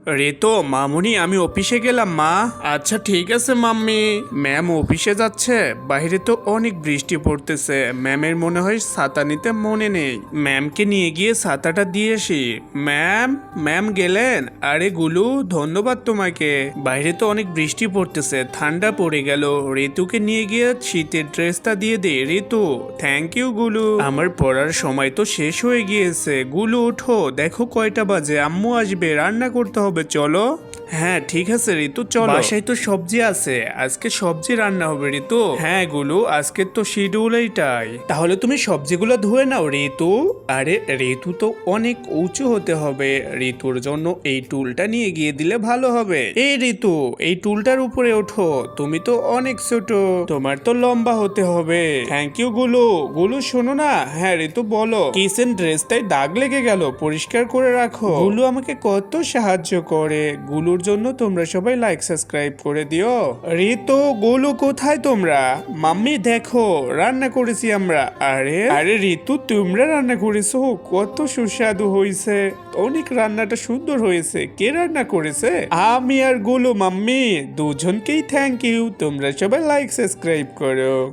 রেতো মামুনি আমি অফিসে গেলাম মা। আচ্ছা ঠিক আছে মাম্মি। ম্যাম অফিসে যাচ্ছে, বাইরে তো অনেক বৃষ্টি পড়তেছে, ম্যামের মনে হয় ছাতা নিতে মনে নেই। ম্যামকে নিয়ে গিয়ে ছাতাটা দিয়ে আসি। ম্যাম, ম্যাম গেলেন? আরে গুলু ধন্যবাদ তোমাকে। বাইরে তো অনেক বৃষ্টি পড়তেছে, ঠান্ডা পড়ে গেল। ঋতুকে নিয়ে গিয়ে শীতের ড্রেসটা দিয়ে দে। ঋতু থ্যাংক ইউ গুলু। আমার পড়ার সময় তো শেষ হয়ে গিয়েছে। গুলু ওঠো, দেখো কয়টা বাজে, আম্মু আসবে, রান্না করতে হবে, চলো। হ্যাঁ ঠিক আছে ঋতু চলো। বাসায় তো সবজি আছে, আজকে সবজি রান্না হবে ঋতু। হ্যাঁ গুলু আজকে তো শিডিউল এইটাই। তাহলে তুমি সবজিগুলো ধুয়ে নাও ঋতু। আরে ঋতু তো অনেক উঁচু হতে হবে, ঋতুর জন্য এই টুলটা নিয়ে গিয়ে দিলে ভালো হবে। এই ঋতু এই টুলটার উপরে ওঠো, তুমি তো অনেক ছোট, তোমার তো লম্বা হতে হবে। থ্যাংক ইউ গুলু। গুলু শোনো না। হ্যাঁ ঋতু বলো। কিচেন ড্রেসটাই দাগ লেগে গেল, পরিষ্কার করে রাখো। গুলু আমাকে কত সাহায্য করে, গুলুর জন্য তোমরা সবাই লাইক সাবস্ক্রাইব করে দিও। ঋতু গুলু কোথায় তোমরা? মাম্মি দেখো রান্না করেছি আমরা। আরে আরে ঋতু তোমরা রান্না করেছো, কত সুস্বাদু হয়েছে, অনেক রান্নাটা সুন্দর হয়েছে। কে রান্না করেছে? আমি আর গুলু মাম্মি, দুজনকেই থ্যাংক ইউ। তোমরা সবাই লাইক সাবস্ক্রাইব করো।